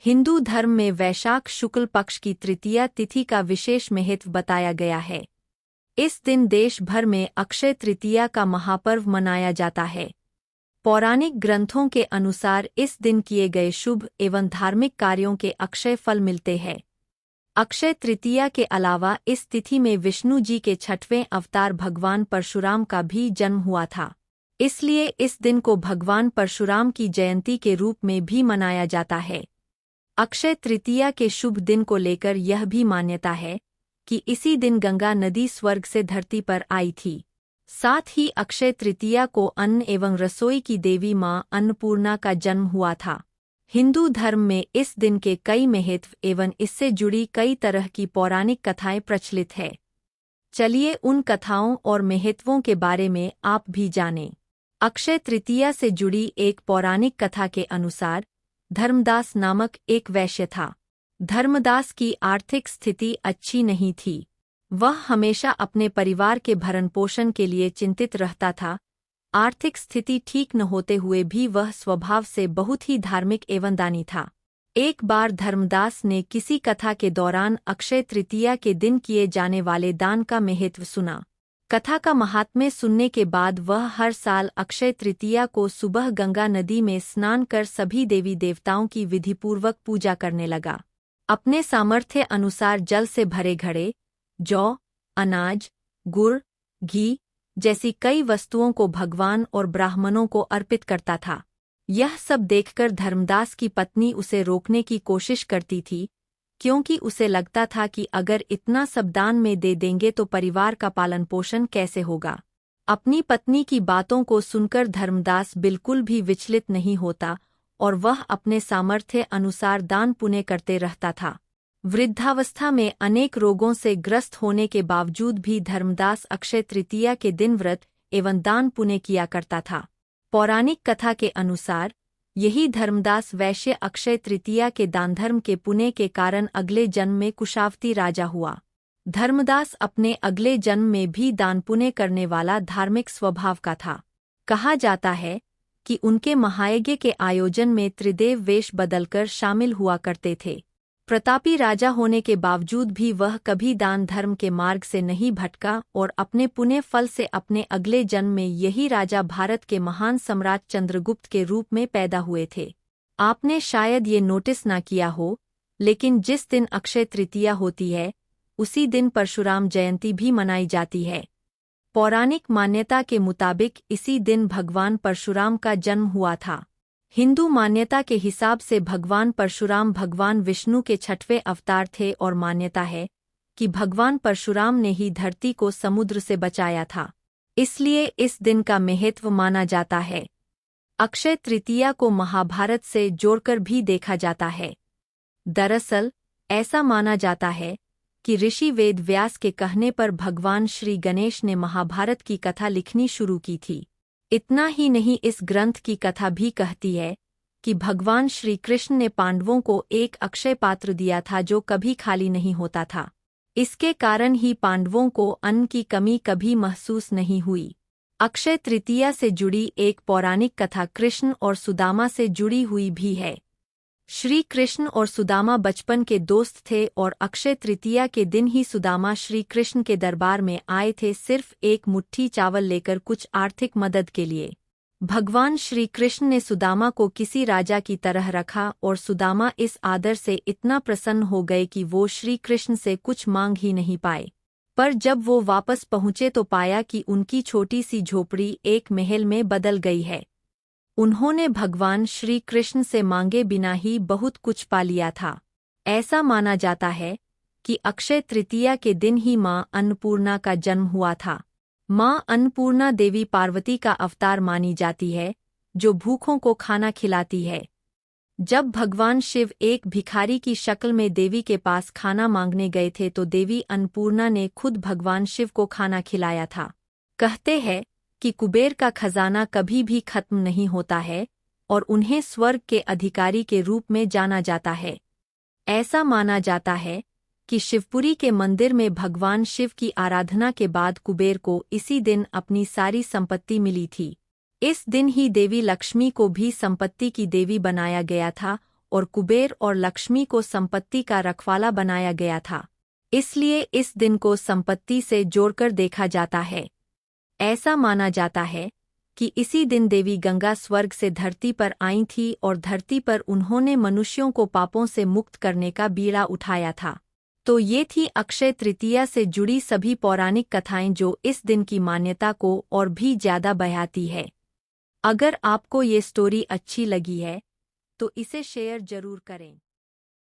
हिंदू धर्म में वैशाख शुक्ल पक्ष की तृतीया तिथि का विशेष महत्व बताया गया है। इस दिन देश भर में अक्षय तृतीया का महापर्व मनाया जाता है। पौराणिक ग्रंथों के अनुसार इस दिन किए गए शुभ एवं धार्मिक कार्यों के अक्षय फल मिलते हैं। अक्षय तृतीया के अलावा इस तिथि में विष्णु जी के 6वें अवतार भगवान परशुराम का भी जन्म हुआ था। इसलिए इस दिन को भगवान परशुराम की जयंती के रूप में भी मनाया जाता है। अक्षय तृतीया के शुभ दिन को लेकर यह भी मान्यता है कि इसी दिन गंगा नदी स्वर्ग से धरती पर आई थी। साथ ही अक्षय तृतीया को अन्न एवं रसोई की देवी मां अन्नपूर्णा का जन्म हुआ था। हिंदू धर्म में इस दिन के कई महत्व एवं इससे जुड़ी कई तरह की पौराणिक कथाएं प्रचलित है। चलिए उन कथाओं और महत्वों के बारे में आप भी जानें। अक्षय तृतीया से जुड़ी एक पौराणिक कथा के अनुसार धर्मदास नामक एक वैश्य था। धर्मदास की आर्थिक स्थिति अच्छी नहीं थी। वह हमेशा अपने परिवार के भरण पोषण के लिए चिंतित रहता था। आर्थिक स्थिति ठीक न होते हुए भी वह स्वभाव से बहुत ही धार्मिक एवं दानी था। एक बार धर्मदास ने किसी कथा के दौरान अक्षय तृतीया के दिन किए जाने वाले दान का महत्व सुना। कथा का महात्म्य सुनने के बाद वह हर साल अक्षय तृतीया को सुबह गंगा नदी में स्नान कर सभी देवी देवताओं की विधिपूर्वक पूजा करने लगा। अपने सामर्थ्य अनुसार जल से भरे घड़े, जौ, अनाज, गुड़, घी जैसी कई वस्तुओं को भगवान और ब्राह्मणों को अर्पित करता था। यह सब देखकर धर्मदास की पत्नी उसे रोकने की कोशिश करती थी, क्योंकि उसे लगता था कि अगर इतना सब दान में दे देंगे तो परिवार का पालन पोषण कैसे होगा। अपनी पत्नी की बातों को सुनकर धर्मदास बिल्कुल भी विचलित नहीं होता और वह अपने सामर्थ्य अनुसार दान पुण्य करते रहता था। वृद्धावस्था में अनेक रोगों से ग्रस्त होने के बावजूद भी धर्मदास अक्षय तृतीया के दिन व्रत एवं दान पुण्य किया करता था। पौराणिक कथा के अनुसार यही धर्मदास वैश्य अक्षय तृतीया के दान धर्म के पुण्य के कारण अगले जन्म में कुशावती राजा हुआ। धर्मदास अपने अगले जन्म में भी दान पुण्य करने वाला धार्मिक स्वभाव का था। कहा जाता है कि उनके महायज्ञ के आयोजन में त्रिदेव वेश बदलकर शामिल हुआ करते थे। प्रतापी राजा होने के बावजूद भी वह कभी दान धर्म के मार्ग से नहीं भटका और अपने पुण्य फल से अपने अगले जन्म में यही राजा भारत के महान सम्राट चंद्रगुप्त के रूप में पैदा हुए थे। आपने शायद ये नोटिस ना किया हो, लेकिन जिस दिन अक्षय तृतीया होती है उसी दिन परशुराम जयंती भी मनाई जाती है। पौराणिक मान्यता के मुताबिक इसी दिन भगवान परशुराम का जन्म हुआ था। हिंदू मान्यता के हिसाब से भगवान परशुराम भगवान विष्णु के 6वें अवतार थे और मान्यता है कि भगवान परशुराम ने ही धरती को समुद्र से बचाया था। इसलिए इस दिन का महत्व माना जाता है। अक्षय तृतीया को महाभारत से जोड़कर भी देखा जाता है। दरअसल ऐसा माना जाता है कि ऋषि वेद व्यास के कहने पर भगवान श्री गणेश ने महाभारत की कथा लिखनी शुरू की थी। इतना ही नहीं, इस ग्रंथ की कथा भी कहती है कि भगवान श्री कृष्ण ने पांडवों को एक अक्षय पात्र दिया था जो कभी खाली नहीं होता था। इसके कारण ही पांडवों को अन्न की कमी कभी महसूस नहीं हुई। अक्षय तृतीया से जुड़ी एक पौराणिक कथा कृष्ण और सुदामा से जुड़ी हुई भी है। श्री कृष्ण और सुदामा बचपन के दोस्त थे और अक्षय तृतीया के दिन ही सुदामा श्री कृष्ण के दरबार में आए थे, सिर्फ एक मुट्ठी चावल लेकर कुछ आर्थिक मदद के लिए। भगवान श्री कृष्ण ने सुदामा को किसी राजा की तरह रखा और सुदामा इस आदर से इतना प्रसन्न हो गए कि वो श्री कृष्ण से कुछ मांग ही नहीं पाए। पर जब वो वापस पहुंचे तो पाया कि उनकी छोटी सी झोपड़ी एक महल में बदल गई है। उन्होंने भगवान श्री कृष्ण से मांगे बिना ही बहुत कुछ पा लिया था। ऐसा माना जाता है कि अक्षय तृतीया के दिन ही मां अन्नपूर्णा का जन्म हुआ था। मां अन्नपूर्णा देवी पार्वती का अवतार मानी जाती है, जो भूखों को खाना खिलाती है। जब भगवान शिव एक भिखारी की शक्ल में देवी के पास खाना मांगने गए थे तो देवी अन्नपूर्णा ने खुद भगवान शिव को खाना खिलाया था। कहते हैं कि कुबेर का खजाना कभी भी खत्म नहीं होता है और उन्हें स्वर्ग के अधिकारी के रूप में जाना जाता है। ऐसा माना जाता है कि शिवपुरी के मंदिर में भगवान शिव की आराधना के बाद कुबेर को इसी दिन अपनी सारी संपत्ति मिली थी। इस दिन ही देवी लक्ष्मी को भी संपत्ति की देवी बनाया गया था और कुबेर और लक्ष्मी को संपत्ति का रखवाला बनाया गया था। इसलिए इस दिन को संपत्ति से जोड़कर देखा जाता है। ऐसा माना जाता है कि इसी दिन देवी गंगा स्वर्ग से धरती पर आई थी और धरती पर उन्होंने मनुष्यों को पापों से मुक्त करने का बीड़ा उठाया था। तो ये थी अक्षय तृतीया से जुड़ी सभी पौराणिक कथाएं जो इस दिन की मान्यता को और भी ज्यादा बढ़ाती है। अगर आपको ये स्टोरी अच्छी लगी है तो इसे शेयर जरूर करें।